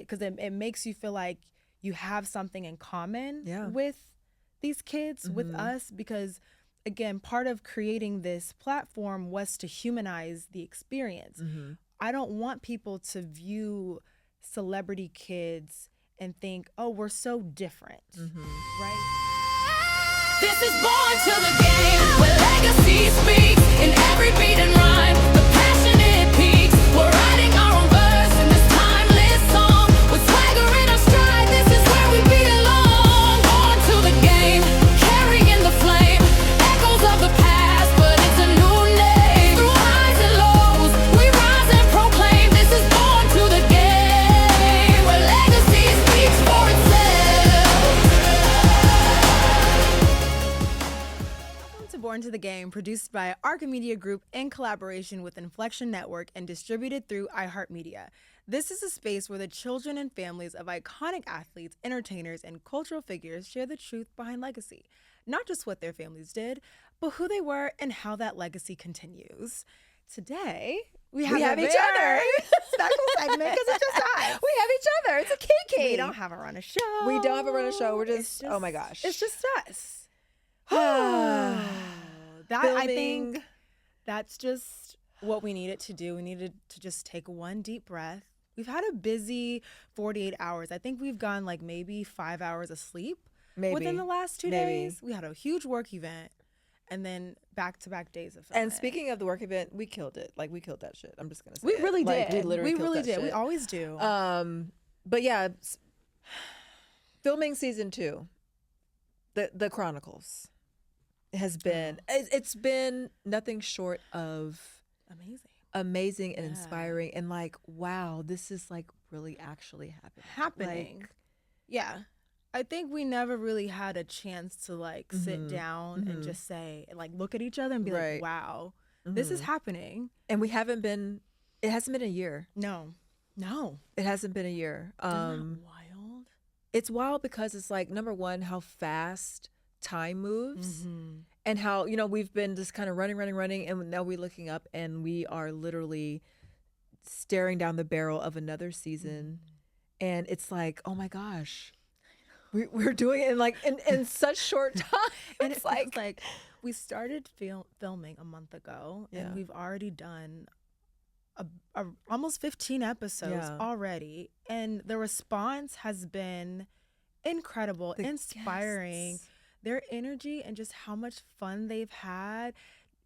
because it makes you feel like you have something in common with these kids, with us, because again, part of creating this platform was to humanize the experience. I don't want people to view celebrity kids and think, oh, we're so different, right? This is born to the game, where legacy speaks in every beat and rhyme. The passionate peaks, we're writing our own verse in this timeless song. With swagger in our stride, this is where we belong. Born to the game, carrying the flame, echoes of the past, but it's a new name. Through highs and lows, we rise and proclaim. This is born to the game, where legacy speaks for itself. Born to the Game, produced by Arca Media Group in collaboration with Inflection Network and distributed through iHeartMedia. This is a space where the children and families of iconic athletes, entertainers, and cultural figures share the truth behind legacy. Not just what their families did, but who they were and how that legacy continues. Today, we have each other. Special segment because it's just us. We have each other. It's a kiki. We don't have a run of show. We don't have a run of show. We're just oh my gosh. It's just us. Filming. I think that's just what we needed to do. We needed to just take one deep breath. We've had a busy 48 hours. I think we've gone like maybe 5 hours of sleep within the last 2 days. We had a huge work event and then back-to-back days of filming. And speaking of the work event, we killed it. Like, we killed that shit. I'm just going to say we really Like, did. we literally killed that did. shit. We always do. But yeah, filming season 2, the Chronicles has been, it's been nothing short of amazing and inspiring, and like, wow, this is like really actually happening. Like, yeah, I think we never really had a chance to like sit down and just say, like, look at each other and be like, wow, this is happening. And we haven't been, it hasn't been a year. No, it hasn't been a year. Isn't that wild? It's wild because it's like, number one, how fast time moves, and how, you know, we've been just kind of running, and now we're looking up and we are literally staring down the barrel of another season, and it's like, oh my gosh, we're doing it in such short time. And it's like we started filming a month ago, and we've already done almost 15 episodes already, and the response has been incredible, inspiring. Guests. Their energy and just how much fun they've had.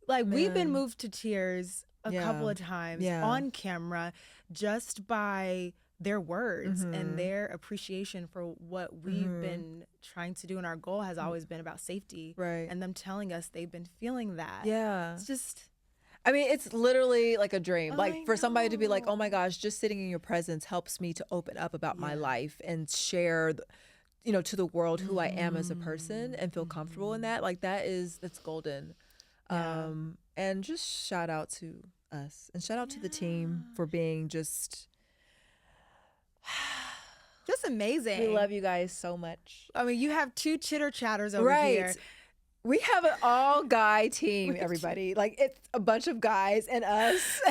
Like, we've been moved to tears a couple of times on camera just by their words and their appreciation for what we've been trying to do. And our goal has always been about safety. Right. And them telling us they've been feeling that. Yeah. It's just... I mean, it's literally like a dream. Like, for somebody to be like, oh my gosh, just sitting in your presence helps me to open up about my life and share you know, to the world who I am as a person and feel comfortable in that. Like, that's golden. And just shout out to us and shout out to the team for being just amazing. We love you guys so much. I mean, you have 2 chitter chatters over here. We have an all-guy team, everybody. Like, it's a bunch of guys and us,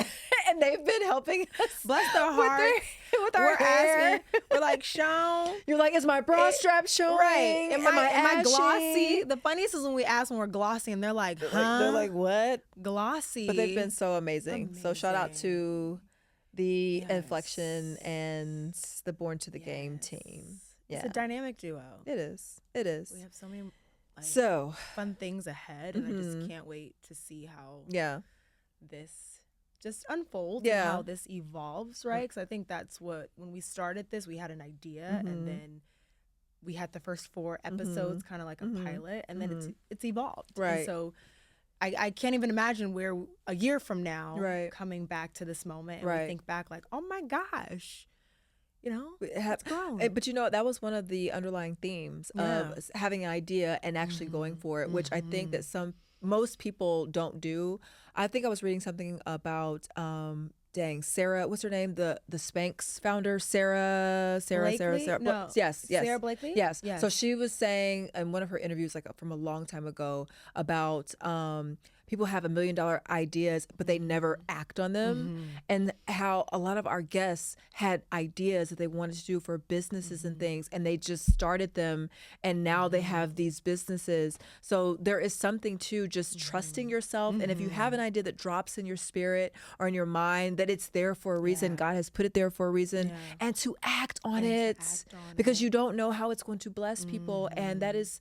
and they've been helping us. Bless their hearts. With our hair. We're like, Sean. You're like, is my bra strap showing? Right. Am I ashy? glossy? The funniest is when we ask when we're glossy, and they're like, huh? They're like, what? Glossy. But they've been so amazing. So shout out to the Inflection and the Born to the Game team. Yeah. It's a dynamic duo. It is. We have so many fun things ahead, and I just can't wait to see how this just unfolds and how this evolves, right? Because I think that's what, when we started this, we had an idea, and then we had the first 4 episodes kind of like a pilot, and then it's evolved. Right. And so I can't even imagine where a year from now coming back to this moment and we think back like, oh my gosh, you know, it's grown. But you know, that was one of the underlying themes of having an idea and actually going for it, which I think that most people don't do. I think I was reading something about Sarah, what's her name? The Spanx founder, Sarah. No. Yes. Sarah Blakely? Yes. So she was saying in one of her interviews, like from a long time ago, about people have $1 million ideas, but they never act on them. And how a lot of our guests had ideas that they wanted to do for businesses and things, and they just started them, and now they have these businesses. So there is something to just trusting yourself. And if you have an idea that drops in your spirit or in your mind, that it's there for a reason. God has put it there for a reason, and to act on it, because you don't know how it's going to bless people. And that is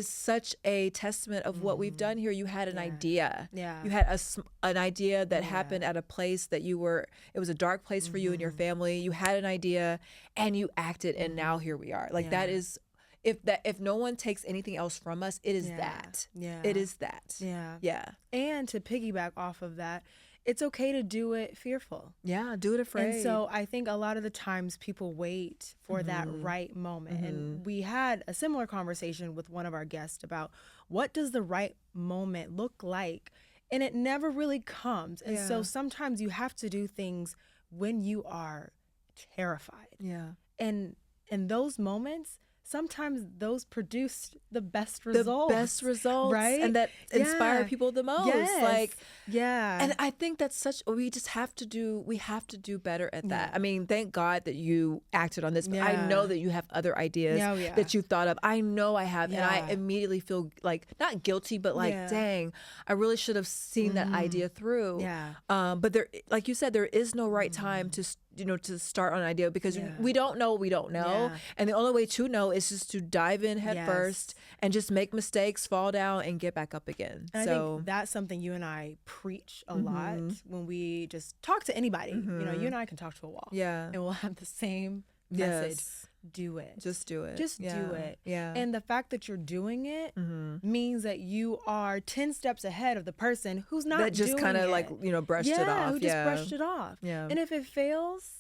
such a testament of what we've done here. You had an idea. You had an idea that happened at a place that it was a dark place for you and your family. You had an idea and you acted, and now here we are. Like that is, if no one takes anything else from us, it is that. It is that. Yeah. And to piggyback off of that, it's okay to do it fearful. Yeah, do it afraid. And so I think a lot of the times people wait for that right moment. And we had a similar conversation with one of our guests about what does the right moment look like? And it never really comes. And so sometimes you have to do things when you are terrified. And in those moments, sometimes those produce the best results. Right? And that inspire people the most. And I think that's we have to do better at that. I mean, thank God that you acted on this, but I know that you have other ideas that you thought of. I know I have. And I immediately feel like, not guilty, but like, dang, I really should have seen that idea through. But there, like you said, there is no right time to start on an idea, because we don't know what we don't know. And the only way to know is just to dive in head first and just make mistakes, fall down, and get back up again. And I think that's something you and I preach a lot when we just talk to anybody. You know, you and I can talk to a wall. And we'll have the same message. Do it. Just do it. Just do it. And the fact that you're doing it means that you are 10 steps ahead of the person who's not doing it. That just kind of brushed it off. Who just brushed it off. And if it fails,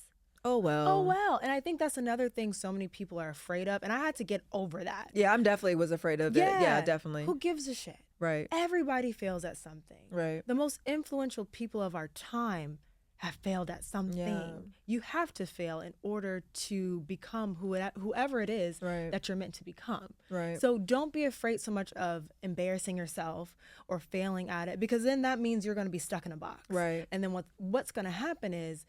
oh well. And I think that's another thing so many people are afraid of. And I had to get over that. Yeah, I'm definitely was afraid of it. Yeah, definitely. Who gives a shit? Right. Everybody fails at something. Right. The most influential people of our time have failed at something. You have to fail in order to become whoever it is that you're meant to become. Right. So don't be afraid so much of embarrassing yourself or failing at it, because then that means you're going to be stuck in a box. Right. And then what's going to happen is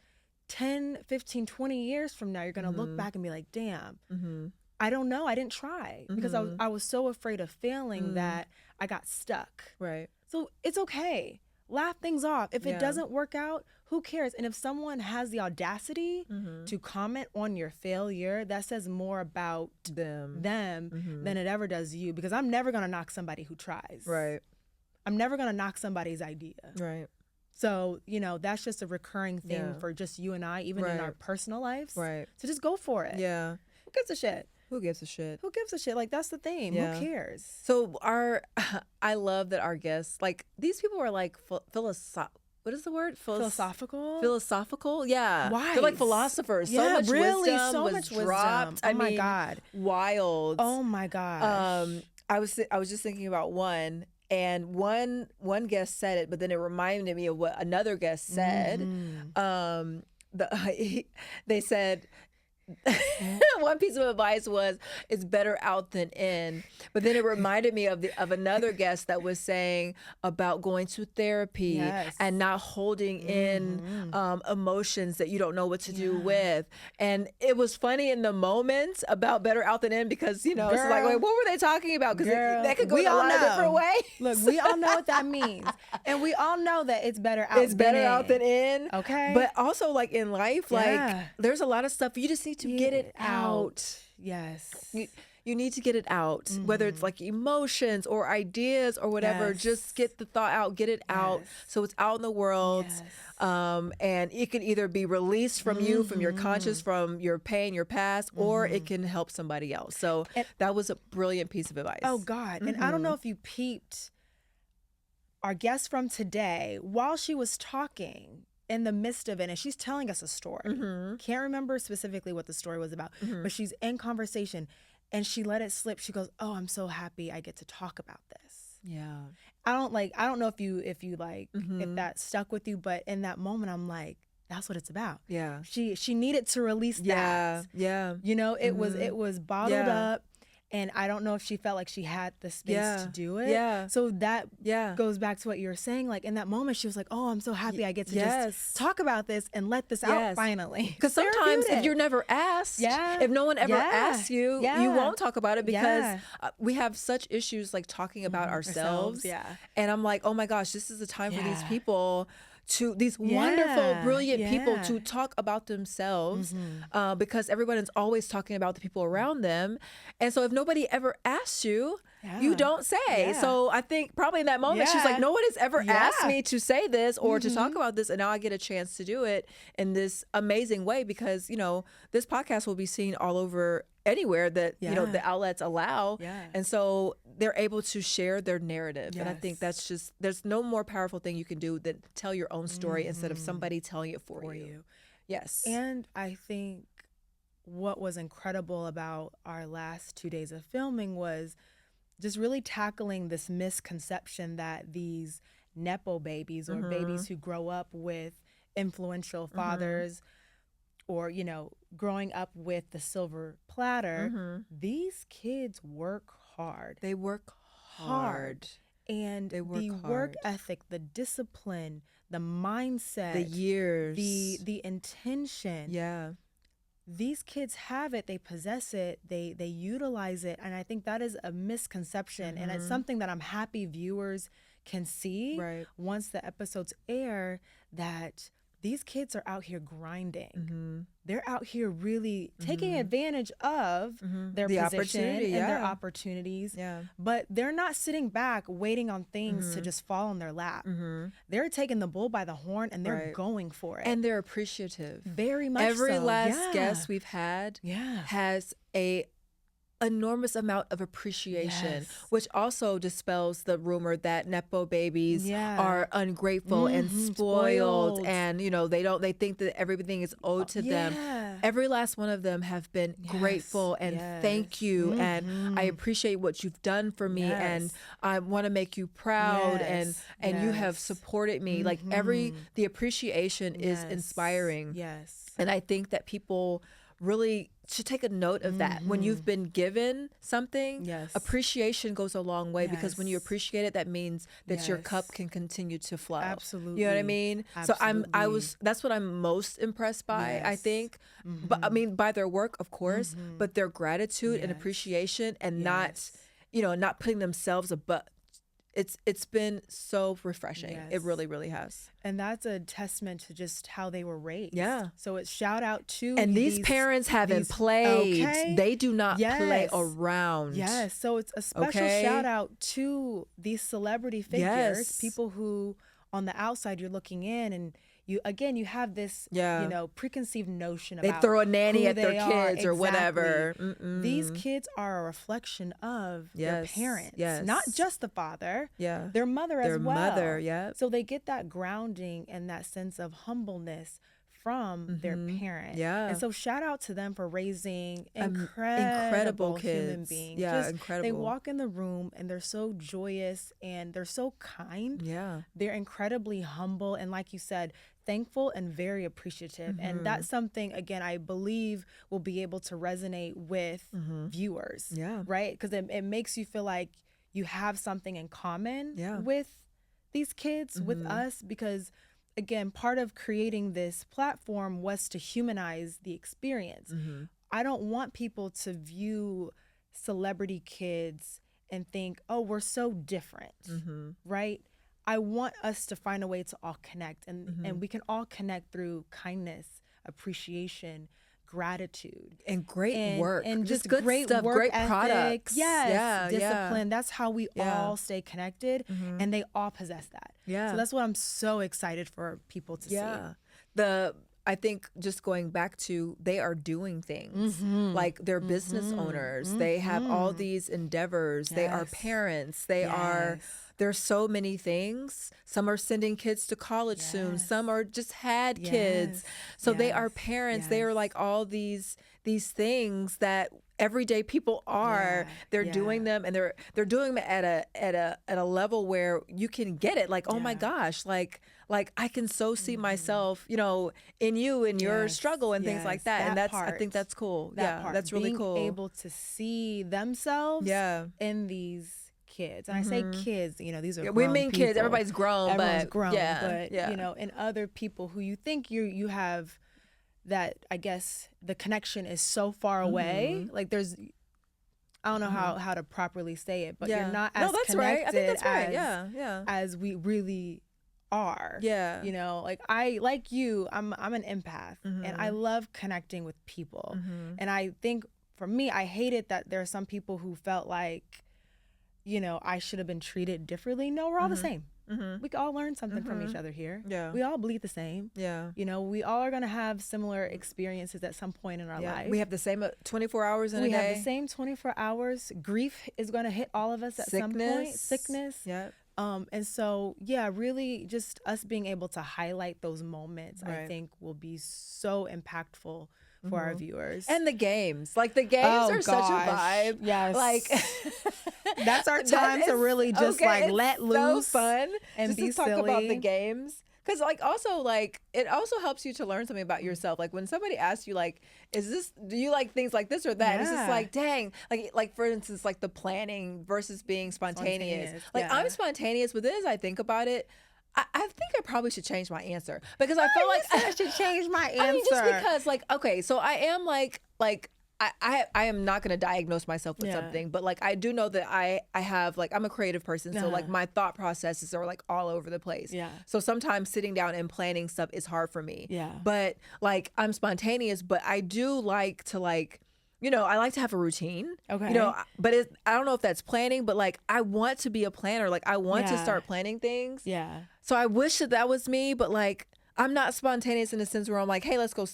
10, 15, 20 years from now, you're going to look back and be like, damn, I don't know. I didn't try because I was so afraid of failing that I got stuck. Right. So it's okay. Laugh things off. If it doesn't work out, who cares? And if someone has the audacity to comment on your failure, that says more about them than it ever does you, because I'm never going to knock somebody who tries. Right. I'm never going to knock somebody's idea. Right. So, that's just a recurring thing for just you and I, even in our personal lives. Right. So just go for it. Yeah. Who gives a shit? Who gives a shit? Who gives a shit? Like, that's the thing. Yeah. Who cares? So I love that our guests, like, these people are like what is the word? Philosophical? Philosophical, yeah. Why? They're like philosophers. Yeah, so much really, wisdom so was much wisdom. dropped. Oh my God. Wild. Oh my gosh. I was just thinking about one. And one guest said it, but then it reminded me of what another guest said. They said, one piece of advice was, it's better out than in. But then it reminded me of another guest that was saying about going to therapy and not holding in emotions that you don't know what to do with. And it was funny in the moment about better out than in, because it's like, wait, what were they talking about? Because that could go in a lot of different ways. Look, we all know what that means, and we all know that it's better out. It's better out than in. Okay, but also like in life, like there's a lot of stuff you just need to get it out. Yes. You need to get it out, whether it's like emotions or ideas or whatever. Just get the thought out, get it out, so it's out in the world. And it can either be released from you, from your conscious, from your pain, your past, or it can help somebody else. So that was a brilliant piece of advice. Oh God. And I don't know if you peeped our guest from today while she was talking. In the midst of it, and she's telling us a story. Can't remember specifically what the story was about, but she's in conversation and she let it slip. She goes, "Oh, I'm so happy I get to talk about this." Yeah. I don't know if that stuck with you, but in that moment I'm like, that's what it's about. Yeah. She needed to release that. Yeah. It was bottled up. And I don't know if she felt like she had the space to do it. Yeah. So that Yeah. goes back to what you were saying. Like in that moment, she was like, oh, I'm so happy I get to Yes. just talk about this and let this out finally. Because sometimes if Therapeutic. you're never asked, Yeah. if no one ever Yeah. asks you, Yeah. you won't talk about it because Yeah. we have such issues like talking about ourselves. Yeah. And I'm like, oh my gosh, this is the time for these Yeah. people these wonderful, brilliant people Yeah. to talk about themselves because everyone is always talking about the people around them. And so if nobody ever asks you, you don't say. Yeah. So I think probably in that moment, she's like, no one has ever asked me to say this or to talk about this. And now I get a chance to do it in this amazing way because, you know, this podcast will be seen all over anywhere that, you know, the outlets allow. Yeah. And so they're able to share their narrative. And I think that's just, there's no more powerful thing you can do than tell your own story instead of somebody telling it for you. Yes. And I think what was incredible about our last 2 days of filming was just really tackling this misconception that these Nepo babies or babies who grow up with influential fathers or, you know, growing up with the silver platter, these kids work hard. They work hard. And They work the hard. work ethic, the discipline, the mindset, The years. the intention. Yeah. These kids have it, they possess it, they utilize it, and I think that is a misconception, and it's something that I'm happy viewers can see once the episodes air, that these kids are out here grinding. They're out here really taking advantage of their The position opportunity, and their yeah. opportunities. Yeah. But they're not sitting back waiting on things to just fall in their lap. They're taking the bull by the horn and they're going for it. And they're appreciative. Very much Every so. last guest we've had Yeah. has a enormous amount of appreciation, which also dispels the rumor that Nepo babies are ungrateful and spoiled, and you know they think that everything is owed to them. Every last one of them have been grateful and thank you, and I appreciate what you've done for me, and I want to make you proud, and you have supported me. Like the appreciation is inspiring. And I think that people really should take a note of that. When you've been given something, appreciation goes a long way, because when you appreciate it, that means that your cup can continue to flow. Absolutely. You know what I mean? Absolutely. So that's what I'm most impressed by, I think. But I mean, by their work, of course, but their gratitude and appreciation, and not, you know, not putting themselves above. It's been so refreshing. It really, really has. And that's a testament to just how they were raised. Yeah. So it's shout out to And these parents haven't played. Okay. They do not play around. Yes. So it's a special shout out to these celebrity figures, people who on the outside you're looking in, and you have this you know, preconceived notion they about throw a nanny who at their they kids are. or whatever. These kids are a reflection of their parents, not just the father, their mother as well. Their mother, So they get that grounding and that sense of humbleness from their parent. And so shout out to them for raising incredible human kids. beings. Yeah, They incredible. walk in the room and they're so joyous and they're so kind. Yeah. They're incredibly humble and, like you said, thankful and very appreciative. And that's something, again, I believe will be able to resonate with viewers. Right? Because it makes you feel like you have something in common with these kids, with us, because again, part of creating this platform was to humanize the experience. I don't want people to view celebrity kids and think, oh, we're so different, right? I want us to find a way to all connect, and we can all connect through kindness, appreciation, gratitude, and great work, and just good great stuff, work great ethic. products. Discipline. That's how we all stay connected, and they all possess that. So that's what I'm so excited for people to see. I think just going back to, they are doing things like they're business owners. They have all these endeavors. They are parents. They are. There's so many things. Some are sending kids to college soon. Some are just had kids. So they are parents. They are like all these things that everyday people are. They're doing them, and they're doing them at a level where you can get it. Like, oh my gosh, like like I can so see myself, you know, in you and your Yes, struggle and things like that. And that I think part. that's cool. That Yeah, part, that's really being cool. able to see themselves Yeah. in these kids. And I say kids, you know, these are Yeah, grown we mean kids. people. Everybody's grown, Everyone's but grown, yeah, but yeah. you know, in other people who you think you have that, I guess the connection is so far away. Like there's, I don't know how to properly say it, but you're not as that's connected right. I think that's right. as, Yeah. as we really are. Yeah. You know, like like you, I'm an empath and I love connecting with people. And I think for me, I hated that there are some people who felt like, you know, I should have been treated differently. No, we're all the same. We can all learn something from each other here. Yeah. We all bleed the same. Yeah. You know, we all are going to have similar experiences at some point in our life. We have the same 24 hours in a day. We have the same 24 hours. Grief is going to hit all of us at some point. Sickness. Yeah. And so, yeah, really just us being able to highlight those moments, I Right. think will be so impactful for our viewers. And the games. Like the games are such a vibe. Yes. Like that's our time to really just like it's let so loose fun and just be to talk about the silly. games. Because like also like it also helps you to learn something about yourself. Like when somebody asks you like, do you like things like this or that? It's just Yeah. like, dang. Like for instance, like the planning versus being spontaneous. Like yeah. I'm spontaneous, but then as I think about it, I think I probably should change my answer because I feel like I should change my answer. I mean, just because, like, okay, so I am like I am not going to diagnose myself with Yeah. something, but like I do know that I have like I'm a creative person, so like my thought processes are like all over the place. Yeah. So sometimes sitting down and planning stuff is hard for me. Yeah. But like I'm spontaneous, but I do like to like. You know, I like to have a routine. Okay. You know, but I don't know if that's planning, but like I want to be a planner. Like I want to Yeah. start planning things. Yeah. So I wish that was me, but like I'm not spontaneous in the sense where I'm like, hey, let's go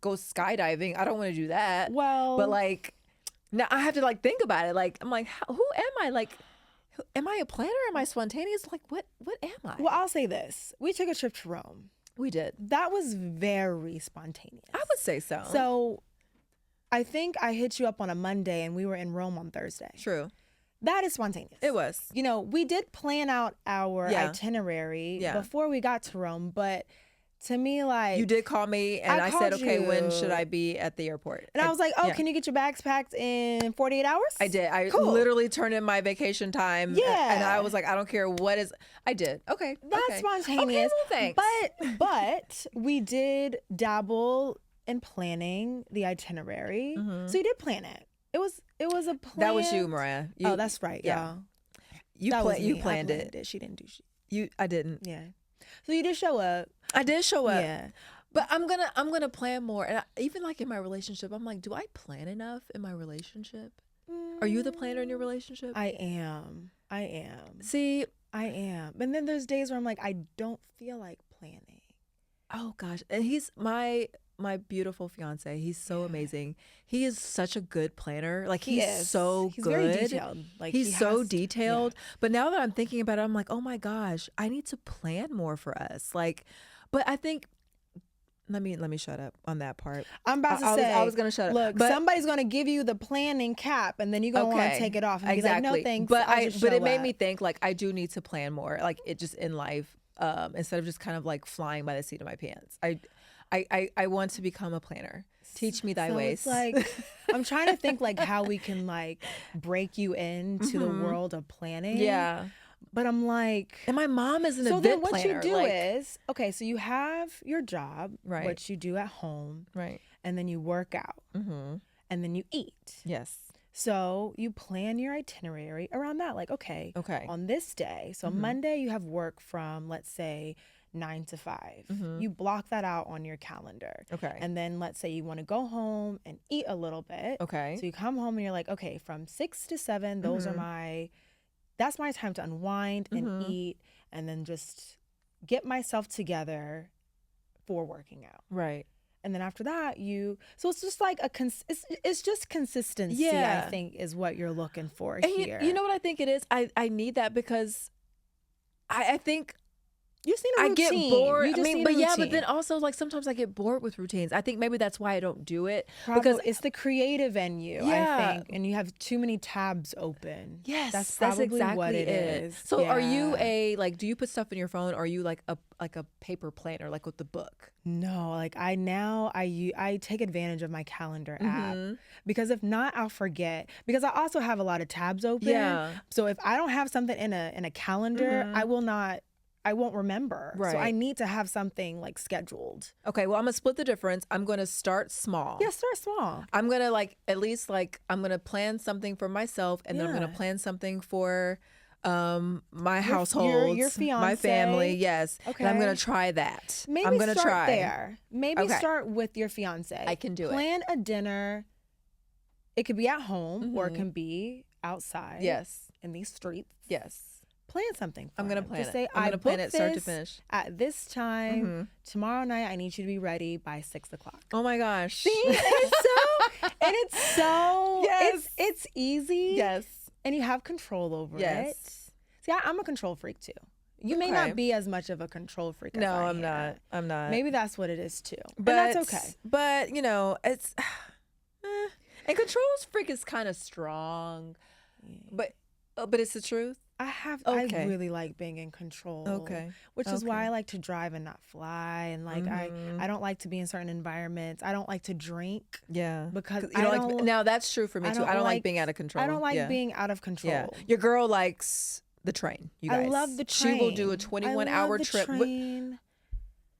go skydiving. I don't want to do that. Well, But like now I have to like think about it. Like I'm like, who am I? Like, am I a planner? Am I spontaneous? Like what am I? well, I'll say this. We took a trip to Rome. We did. That was very spontaneous. I would say so. So I think I hit you up on a Monday and we were in Rome on Thursday. True. That is spontaneous. It was. You know, we did plan out our Yeah. itinerary Yeah. before we got to Rome, but to me, like, You did call me and I said, called okay, when you. should I be at the airport? and I was like, oh, yeah. can you get your bags packed in 48 hours? I did. I Cool. literally turned in my vacation time. Yeah. And I was like, I don't care what is. I did. Okay. That's okay. spontaneous. Okay, well, thanks. But we did dabble in planning the itinerary. So you did plan it. It was a plan. That was you, Mariah. Oh, that's right. yeah. Y'all. You That was you me. I planned it. She didn't do shit. I didn't. Yeah. So you did show up. I did show up. Yeah. But I'm gonna plan more. And even like in my relationship, I'm like, do I plan enough in my relationship? Are you the planner in your relationship? I am. See. I am. And then there's days where I'm like, I don't feel like planning. Oh gosh, and he's my beautiful fiance. He's so amazing. He is such a good planner. Like he's so He's good. very detailed. Like he's he so has- detailed. But now that I'm thinking about it, I'm like, oh my gosh, I need to plan more for us. Like, but I think. Let me shut up on that part. I'm about to I say. I was gonna shut up. Look, but, somebody's gonna give you the planning cap, and then you're gonna want to take it off and be like, "No, thanks." But I'll just but it show made up. me think like I do need to plan more. Like it just in life, instead of just kind of like flying by the seat of my pants. I want to become a planner. Teach me thy So ways. It's like I'm trying to think like how we can like break you into the world of planning. yeah. But I'm like, And my mom is an so event then what planner. you do like, is, okay, so you have your job, Right. what you do at home, right. and then you work out, Mm-hmm. and then you eat. Yes. So you plan your itinerary around that. Like, okay, Okay. on this day, so Monday you have work from, let's say, 9 to 5. You block that out on your calendar. Okay. And then let's say you want to go home and eat a little bit. Okay. So you come home and you're like, okay, from 6 to 7, those are that's my time to unwind and eat and then just get myself together for working out. Right. And then after that, so it's just like it's just consistency, Yeah. I think, is what you're looking for And here. you know what I think it is? I need that because I think You just need a I routine. get bored. You I just mean, need but a yeah, routine. but then also like sometimes I get bored with routines. I think maybe that's why I don't do it Probably, because it's the creative in you, I Yeah. think, and you have too many tabs open. yes, that's probably exactly what it is. So are you Yeah. do you put stuff in your phone or are you like a paper planner like with the book? No, like I take advantage of my calendar app Mm-hmm. because if not, I'll forget. Because I also have a lot of tabs open. Yeah. So if I don't have something in a calendar, I won't remember. So I Right. need to have something like scheduled. Okay, well I'm gonna split the difference. I'm gonna start small. Yeah, start small. I'm gonna at least I'm gonna plan something for myself and then I'm gonna Yeah. plan something for my Your household, my family, fiance. yes. And I'm gonna Okay. try that. Maybe I'm gonna start try. there. Maybe Okay. start with your fiance. I can do it. Plan a dinner. It could be at home or it Mhm. can be outside. Yes. In these streets. Yes. Plan something. For I'm gonna him. plan Just it. say, I'm I gonna plan booked it start to this finish. at this time. Mhm. Tomorrow night, I need you to be ready by 6:00. Oh my gosh. See, and it's so Yes. it's easy. Yes. And you have control over it. Yes. See, I'm a control freak too. You may Okay. not be as much of a control freak as No, I I'm am. not. I'm not. Maybe that's what it is too. but And that's okay. But it's and control freak is kind of strong. But it's the truth. I Okay. really like being in control. Okay. Which is why Okay. I like to drive and not fly. And like Mhm. I don't like to be in certain environments. I don't like to drink Yeah. because 'Cause you don't like now that's true for me I too. don't I don't like like- being out of control. I don't like Yeah. being out of control. Yeah. Your girl likes the train. You guys. I love the train. She will do a I 21-hour love the trip. train.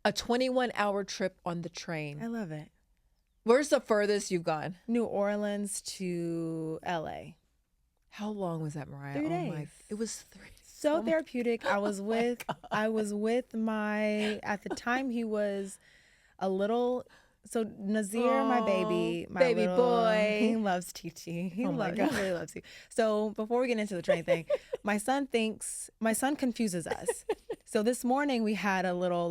A 21-hour trip on the train. I love it. Where's the furthest you've gone? New Orleans to LA. How long was that, Mariah? 3 Oh my! days. It was 3. So Oh my- therapeutic. I was with my at the time he was a little so Nazir, my baby, my baby little- boy. He loves TT. He Oh my he God. really loves you. So before we get into the train thing, my son confuses us. So this morning we had a little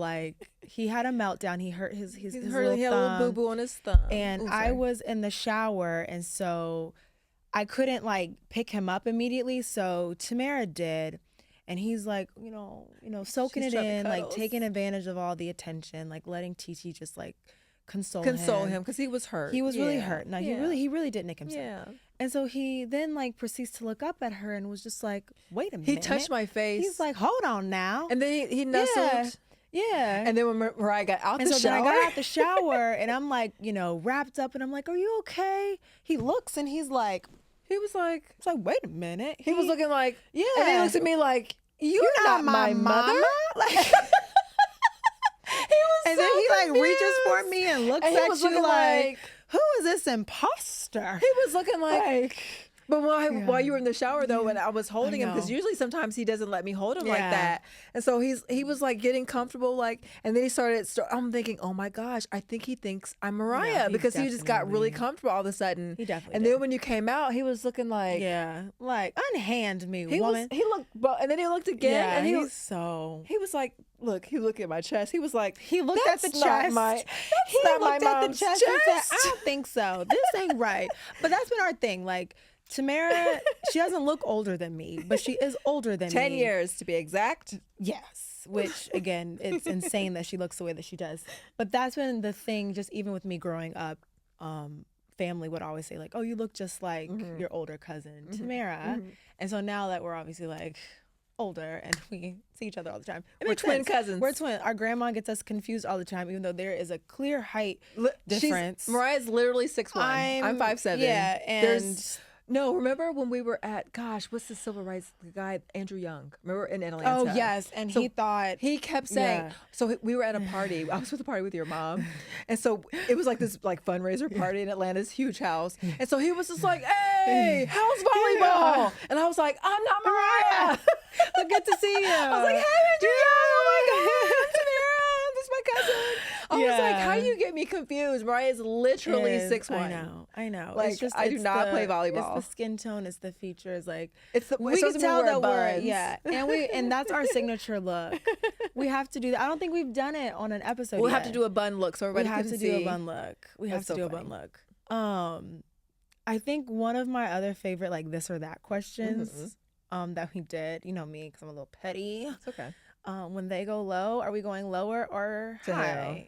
he had a meltdown. He hurt his He little had a little thumb. boo boo on his thumb. And Ooh, I sorry. was in the shower, and so I couldn't pick him up immediately. So Temara did, and he's soaking She's it trying to in, cuddles. taking advantage of all the attention, letting TT just console him because he was hurt. He was really Yeah. hurt. No, Yeah. he really did nick himself. Yeah. And so he then proceeds to look up at her and was just like, "Wait a minute." He touched my face. He's like, "Hold on now." and then he nestled. Yeah. And then when Mariah got out And the so shower, then I got out the shower and I'm wrapped up and I'm like, "Are you okay?" He looks and he's like, he was like, it's like, "Wait a minute." he was looking like, Yeah. And then he looks at me like, "You're not my mother." Like, He was and so then he reaches for confused. me and looks And he at was you looking like, "Who is this imposter?" He was looking like. But while you were in the shower though, when I was holding him, because know. usually sometimes he doesn't let me hold him like Yeah. that, and so he was getting comfortable, and then he started. I'm thinking, oh my gosh, I think he thinks I'm Mariah he because he just got really definitely- comfortable all of a sudden. He definitely And did. then when you came out, he was looking like unhand me, he woman. was. He looked, and then he looked again, Yeah, and he he's was like, look, he looked at my chest. He was like, he looked at the "That's not chest. my- he not my looked at the mom's chest and said, chest." "I don't think so. This ain't right." But that's been our thing. Tamara, she doesn't look older than me, but she is older than 10 me. years to be exact. Yes, which again, it's insane that she looks the way that she does. But that's been the thing, just even with me growing up, family would always say "Oh, you look just like your older cousin, Temara." And so now that we're obviously older and we see each other all the time, it We're makes twin sense. cousins. We're twin. Our grandma gets us confused all the time, even though there is a clear height difference. Mariah's literally 6'1". I'm 5'7". Yeah, and no, remember when we were at, what's the civil rights guy, Andrew Young? Remember in Atlanta? oh yes, and So he thought he kept saying, Yeah. so we were at a party. I was at a party with your mom. And so it was this fundraiser party in Atlanta's huge house. And so he was just like, "Hey, how's volleyball?" And I was like, "I'm not Mariah." But good to see you. I was like, "Hey, Andrew Young, oh my God, Temara, this is my cousin." I was like, "How do you get me confused?" Mariah's literally Is. 6'1". I know. I do not play volleyball. It's the skin tone. It's the features. It's the, We especially can tell when we that wear we're buns. and that's our signature look. We have to do that. I don't think we've done it on an episode. We'll yet. have to do a bun look so We everybody have can to see. do a bun look. We have That's to so do a funny. bun look. I think one of my other favorite this or that questions that we did. You know me, because I'm a little petty. It's okay. when they go low, are we going lower or To high?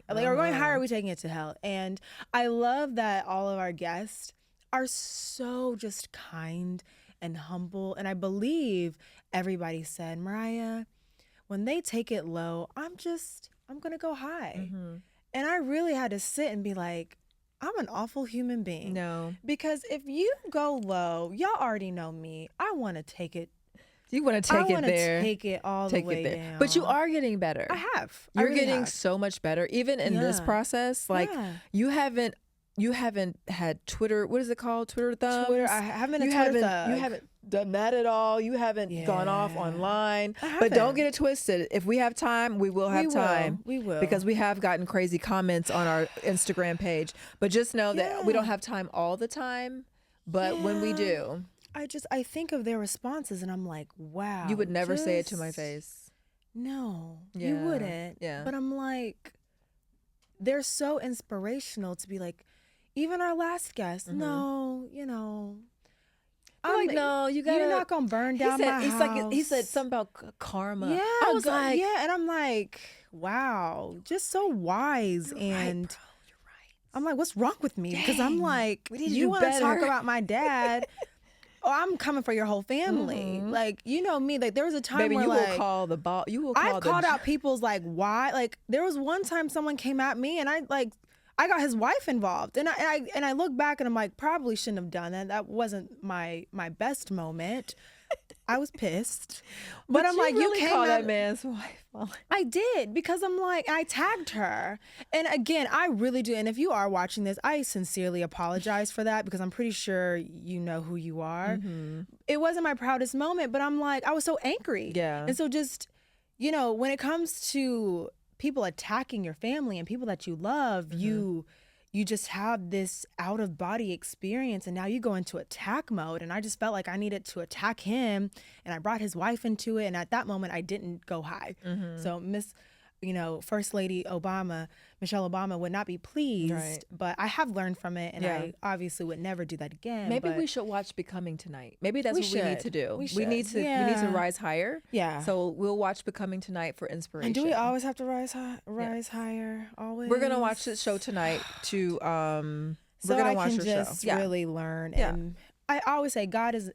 hell. Like, are we going high or are we taking it to hell? And I love that all of our guests are so just kind and humble. And I believe everybody said, Mariah, when they take it low, I'm going to go high. Mm-hmm. And I really had to sit and be like, I'm an awful human being. No. Because if you go low, y'all already know me. I want to take it. You want to take it there. Take it all the way down. But you are getting better. I have. You're really getting have. so much better. Even in this Yeah. process, like Yeah. you haven't had Twitter, what is it called? Twitter thumbs? Twitter. I haven't. You Twitter haven't done that at all. You haven't gone off Yeah. online. I But don't haven't. get it twisted. If we have time, we will have time. We will. Because we have gotten crazy comments on our Instagram page. But just know that we don't have time all the time. But when we Yeah. do, I think of their responses and I'm like, wow. you would never say it to my just- face. No, you Yeah. wouldn't. Yeah. But I'm like, they're so inspirational to be like, even our last guest, no, You're like, no, you gotta. you're not gonna burn down my house. He said something about karma. Yeah, I was like, yeah, and I'm like, wow, just so wise. And bro, you're right. I'm like, what's wrong with me? Because I'm Dang, like, we need to you do want to talk better. about my dad? Oh, I'm coming for your whole family. Like, you know me. Like, there was a time Baby, where you like will call the ball. You will call I've the called out people's like why. Like, there was one time someone came at me and I got his wife involved, and I look back and I'm like, probably shouldn't have done that. That wasn't my best moment. I was pissed, but I'm like, really you came call at that man's wife. I did, because I'm like, I tagged her. And again, I really do. And if you are watching this, I sincerely apologize for that, because I'm pretty sure you know who you are. Mm-hmm. It wasn't my proudest moment, but I'm like, I was so angry. Yeah. And so just, when it comes to people attacking your family and people that you love, Mm-hmm. you just have this out of body experience, and now you go into attack mode. And I just felt like I needed to attack him, and I brought his wife into it. And at that moment, I didn't go high. Mm-hmm. So First Lady Michelle Obama would not be pleased, Right. but I have learned from it, and Yeah. I obviously would never do that again. Maybe but we should watch Becoming tonight. Maybe that's We what we need should. to do. We We need should. to Yeah. rise higher. Yeah. So we'll watch Becoming tonight for inspiration. And do we always have to rise higher? Always. We're gonna watch the show tonight to So we're gonna I watch can the just show. Yeah. really learn. Yeah. And I always say God is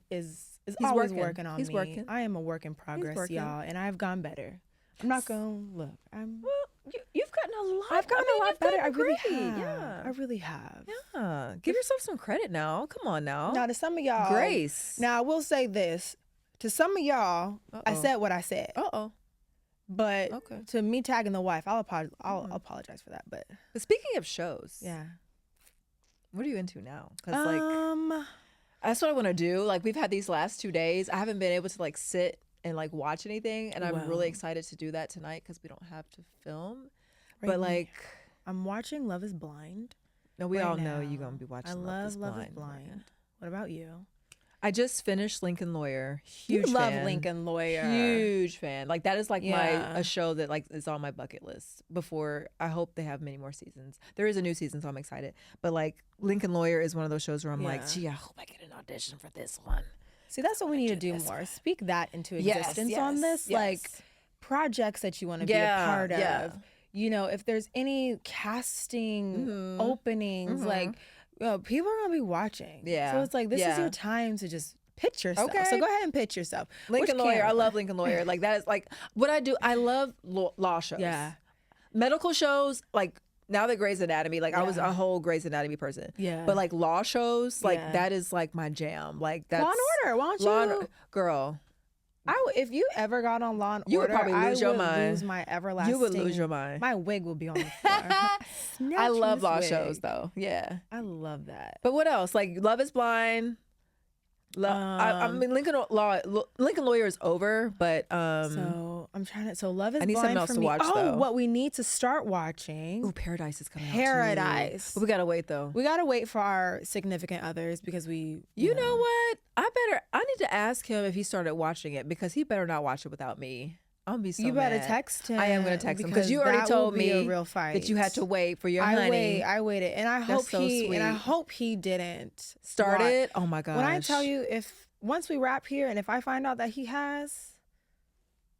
always working on He's me. working. I am a work in progress, working. y'all, and I've gone better. I'm not gonna look. You've gotten a lot. I've gotten a lot you've better. I gotten really great. have. Yeah. I really have. Yeah. Give yourself some credit now. Come on now. Now, to some of y'all, Grace. Now, I will say this: to some of y'all, I Uh-oh. said what I said, Uh-oh. but Okay. to me tagging the wife, I'll apologize for that. But But speaking of shows, yeah, what are you into now? Because like um, that's what I want to do. Like we've had these last 2 days. I haven't been able to like sit and like watch anything, and I'm Well. really excited to do that tonight because we don't have to film. Right But like, I'm watching Love Is Blind. no, we right all know now. you're gonna be watching. I Love love Is Love Is Blind. Blind. What about you? I just finished Lincoln Lawyer. Huge you love fan. Lincoln Lawyer. Huge fan. Like that is like Yeah. a show that like is on my bucket list. Before I hope they have many more seasons. There is a new season, so I'm excited. But like Lincoln Lawyer is one of those shows where I'm like, Yeah. gee, I hope I get an audition for this one. See, that's what we need to do this more. one. Speak that into Yes, existence on this. yes, Like yes. projects that you want to be a Yeah, part of. yeah. If there's any casting Mhm. openings, Mhm. like people are gonna be watching. Yeah, So it's like this is yeah. your time to just pitch yourself. Okay. So go ahead and pitch yourself. Lincoln Which Lawyer. I camera? love Lincoln Lawyer. Like that is like what I do. I love law shows. Yeah. Medical shows, like now that Grey's Anatomy, like I was Yeah. a whole Grey's Anatomy person. Yeah. But like law shows, like Yeah. that is like my jam. Like that's Law and Order. Why don't you? Law and Girl. If you ever got on Law and You would Order, probably lose I your would mind. lose my everlasting. You would lose your mind. My wig will be on the floor. I Snatch love this law wig. shows though. Yeah. I love that. But what else? Like Love Is Blind. I mean Lincoln Lawyer is over, but So I'm trying to. So Love Is I need Blind something else for to me. watch, Oh, though. what we need to start watching. ooh, Paradise is coming out. Paradise. Too. But we gotta wait though. We gotta wait for our significant others because we. You know what? I need to ask him if he started watching it because he better not watch it without me. I'm gonna be so You better mad. text him. I am gonna text him because you already that told will be me a real fight. that you had to wait for your I honey. waited, and I hope so he and I sweet. hope he didn't Start watch. it. Oh my gosh. When I tell you, if once we wrap here, and if I find out that he has,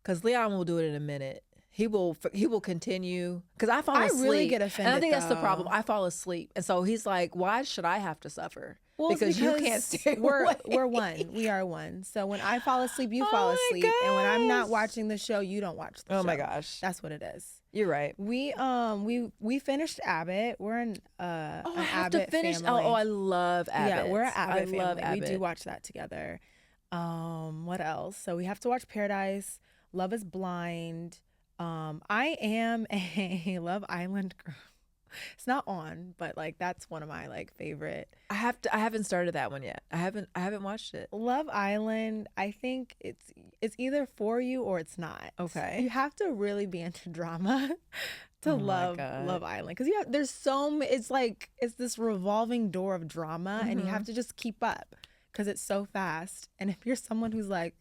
Because Leon will do it in a minute. He will continue because I fall asleep. I really get offended. And I think that's the though. problem. I fall asleep, and so he's like, "Why should I have to suffer? Well, it's because you can't stay awake." We're one. We are one. So when I fall asleep, you fall my asleep, and when I'm not gosh. watching the show, you don't watch the show. Oh my gosh, that's what it is. you're right. We finished Abbott. We're in an I have Abbott to finish. family. Oh, I love Abbott. Yeah, we're an Abbott family. love Abbott. We do watch that together. What else? So we have to watch Paradise, Love is Blind. I am a Love Island girl. It's not on, but like that's one of my like favorite. I haven't started that one yet. I haven't watched it. Love Island, I think it's either for you or it's not. Okay. You have to really be into drama to Oh my love God. Love Island, because there's it's this revolving door of drama, and you have to just keep up because it's so fast. And if you're someone who's like,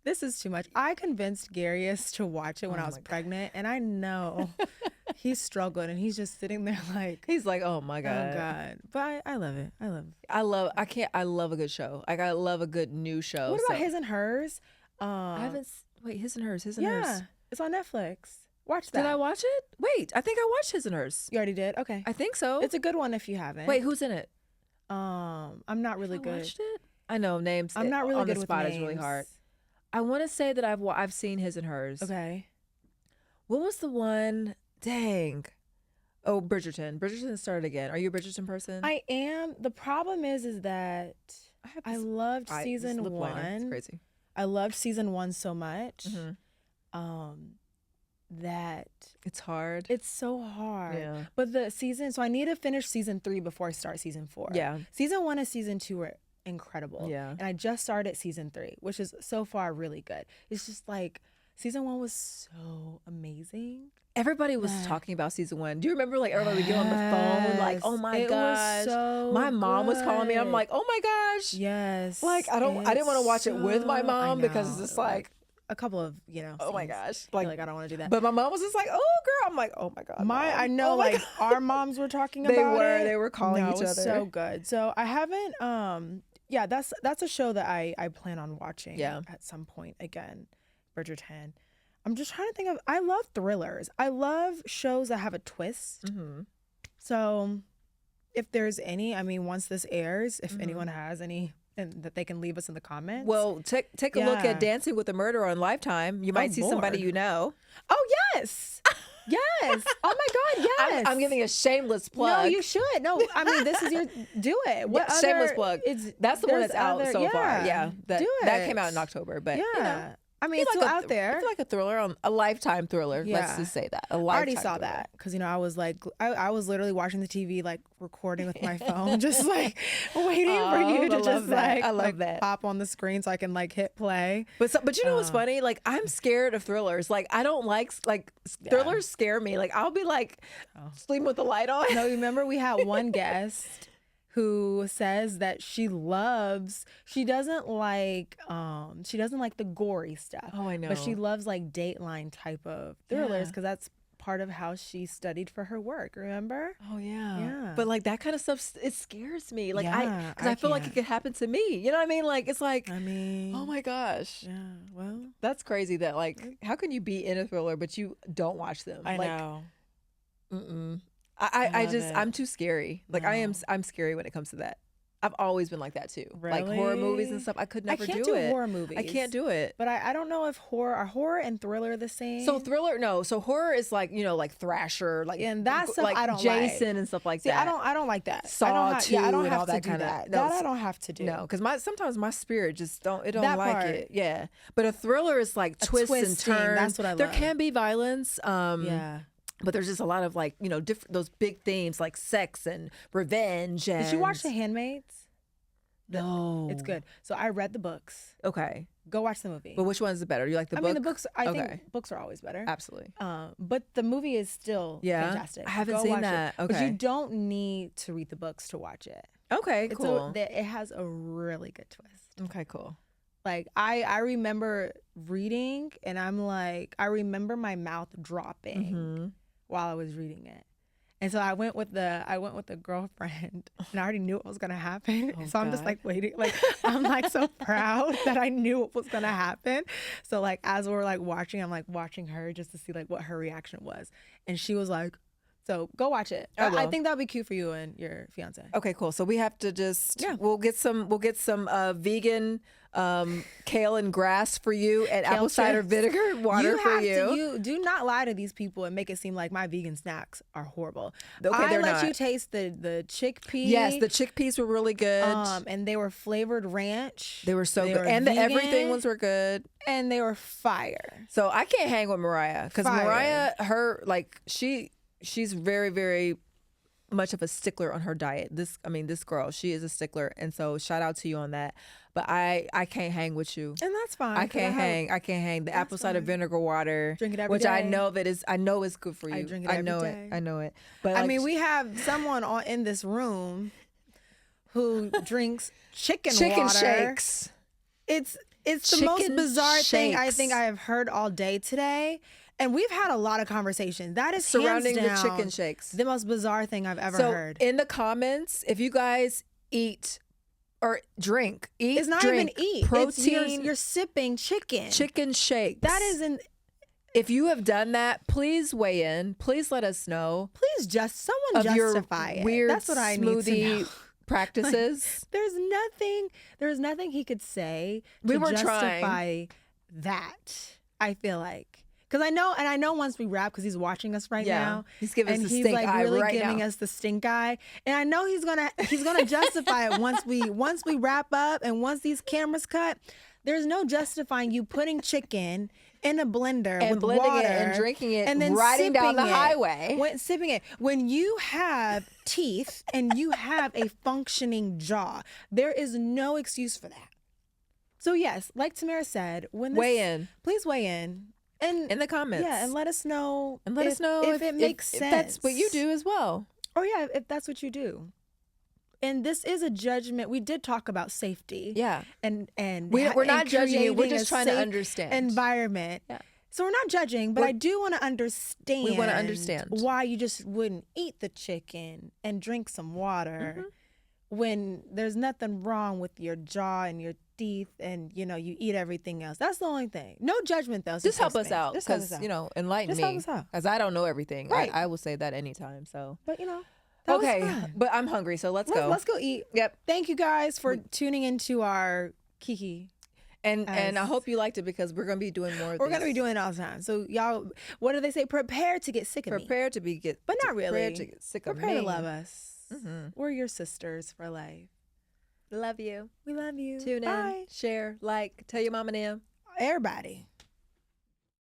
this is too much. I convinced Garius to watch it when I was pregnant, and I know he's struggling, and he's just sitting there like, He's like, oh my God. oh God. But I love it. I love it. I love a good show. Like I love a good new show. What about so- His and Hers? I haven't. Wait, His and Hers. His and Yeah, Hers. it's on Netflix. Watch that. Did I watch it? Wait, I think I watched His and Hers. You already did? Okay. I think so. It's a good one if you haven't. Wait, who's in it? I'm not really I good. watched it. I know names. I'm not really on good the with spot. names. Is really hard. I want to say that I've seen His and Hers. Okay. What was the one? Dang. Oh, Bridgerton. Bridgerton started again. Are you a Bridgerton person? I am. The problem is that I loved season It's 1. crazy. I loved season 1 so much. Mhm. That It's hard. it's so hard. Yeah. But so I need to finish season 3 before I start season 4. Yeah. Season 1 and season 2 were incredible. Yeah. And I just started season 3, which is so far really good. It's just like season 1 was so amazing. Everybody was talking about season 1. Do you remember like everybody would get on the phone like, oh my It was gosh. so My mom was calling me. I'm good. like, oh my gosh. Yes. Like I didn't want to watch it with my so- mom I because it's know, just like, a couple of, oh my scenes. gosh. I feel like I don't want to do that. But my mom was just like, oh girl. I'm like, oh my God. Mom. I know, Oh my like God. our moms were talking They about were. it. They were calling No, each it was other. so good. So I haven't. Yeah, that's a show that I plan on watching. Yeah. At some point again, Bridgerton. I'm just trying to think of. I love thrillers. I love shows that have a twist. Mm-hmm. So, if there's any, I mean, once this airs, if anyone has any, and that they can leave us in the comments. Well, take a look Yeah. at Dancing with a Murderer on Lifetime. You might see somebody Lord. you know. Oh yes, yes. Oh my God, yes. I'm giving a shameless plug. No, you should. No, I mean this is your do it. What Yeah, shameless other- plug. It's That's the one there's that's out other- so far. Yeah, that do that it. came out in October. But Yeah, you know, I mean it's feel still like out there. I feel like a thriller, a Lifetime thriller. Yeah. Let's just say that. A I Lifetime already saw thriller. that because I was like I was literally watching the TV like recording with my phone, just like waiting for Oh, you I to love just that. like I love like, that. pop on the screen so I can like hit play. But you know what's funny? Like I'm scared of thrillers. Like I don't like thrillers scare me. Like I'll be like sleeping with the light on. No, remember we had one guest who says that she doesn't like the gory stuff. Oh, I know. But she loves like Dateline type of thrillers Yeah. because that's part of how she studied for her work, remember? Oh yeah. Yeah. But like that kind of stuff, it scares me. Like Yeah, because I feel like it can't. could happen to me. You know what I mean? Like it's like, I mean, oh my gosh. yeah, well, That's crazy that like how can you be in a thriller but you don't watch them? I like, know. Mm-mm. I love just it. I'm too scary. Like I'm scary when it comes to that. I've always been like that too. Like horror movies and Really? stuff. I could I never can't do do it. horror movies. I can't do it. But I don't know if horror and thriller the same. So thriller, no. So horror is like like Thrasher, like And that stuff like I don't Jason like. and stuff like See, that. I don't like that. Saw I don't have, yeah, I 2 don't and have all to that do kinda- that. no, That I don't have to do. No, because sometimes my spirit just don't That like part. it. Yeah, but a thriller is like twists and twisting, turns. that's what I There love. can be violence. Yeah. But there's just a lot of like different those big themes like sex and revenge. And Did you watch The Handmaids? No, It's good. So I read the books. Okay, Go watch the movie. but which one is the better? You like the I book? mean, the books. I Okay. think books are always better. Absolutely. But the movie is still Yeah? fantastic. I haven't Go seen watch that. It. But Okay. you don't need to read the books to watch it. Okay, cool. It has a really good twist. Okay, cool. Like I remember reading, and I'm like, I remember my mouth dropping Mhm. while I was reading it, And so I went with the girlfriend, and I already knew what was gonna happen. Oh, so I'm just God. like waiting, like I'm like so proud that I knew what was gonna happen. So like as we're like watching, I'm like watching her just to see like what her reaction was, and she was like, "So go watch it. I I will. think that'll be cute for you and your fiance." Okay, cool. So we have to just Yeah. we'll get some vegan kale and grass for you and apple cider chips. vinegar water for you. You do not lie to these people and make it seem like my vegan snacks are horrible. Okay, I they're let not. you taste the chickpea. Yes, the chickpeas were really good. And they were flavored ranch. They were so They good, were and the vegan, everything ones were good. and they were fire. So I can't hang with Mariah because Fire. Mariah, she's very, very much of a stickler on her diet. This girl, she is a stickler, and so shout out to you on that. But I can't hang with you. And that's fine. I 'cause can't hang. I can't hang. The apple cider fine. vinegar water, Drink it every which I day. know is good for you. I drink it every know day. it. I know it. But I like, mean, we have someone in this room who drinks chicken water. shakes. It's the most Chicken bizarre thing I shakes. think I have heard all day today. And we've had a lot of conversations. That is Surrounding hands the down chicken shakes. the most bizarre thing I've ever So heard. in the comments, if you guys eat or drink, It's not drink even eat. protein You're sipping chicken. chicken shakes. That isn't. If you have done that, please weigh in. Please let us know Please someone of your justify it. weird That's what I need to know. smoothie practices. There's nothing he could say to We were justify trying. that. I feel like. Because I know once we wrap, because he's watching us right Yeah. now. He's giving us and the he's stink like eye really right giving now. us the stink eye. And I know he's gonna justify it once we wrap up and once these cameras cut. There's no justifying you putting chicken in a blender And with blending it water and drinking it, and then riding down sipping the it. highway. Sipping it. When you have teeth and you have a functioning jaw, there is no excuse for that. So yes, like Temara said, Weigh in. Please weigh in. And In the comments. yeah, and let us know. And let us know if it makes sense. if that's what you do as well. Or yeah, if that's what you do. And this is a judgment. We did talk about safety. Yeah. And We're not and judging you. We're creating just a trying to safe understand. environment. Yeah. So we're not judging, but I do want to understand. We wanna understand. why you just wouldn't eat the chicken and drink some water when there's nothing wrong with your jaw and your teeth, and you eat everything else. That's the only thing. No judgment though. Just help us me. out. Just help us Because, out. enlighten Just me. help us out. Because I don't know everything. Right. I will say that anytime. So. But that was Okay. fun. But I'm hungry, so let's go. Let's go eat. Yep. Thank you guys for tuning into our Kiki. And I As- hope you liked it because we're going to be doing more of We're gonna be these. doing it all the time. So y'all, what do they say? Prepare to get sick of me. Prepare to But not prepare really. to get sick of Prepare me. to love us. We're your sisters for life. Love you. We love you. Tune in, Bye. share, like, tell your mom and them. Everybody.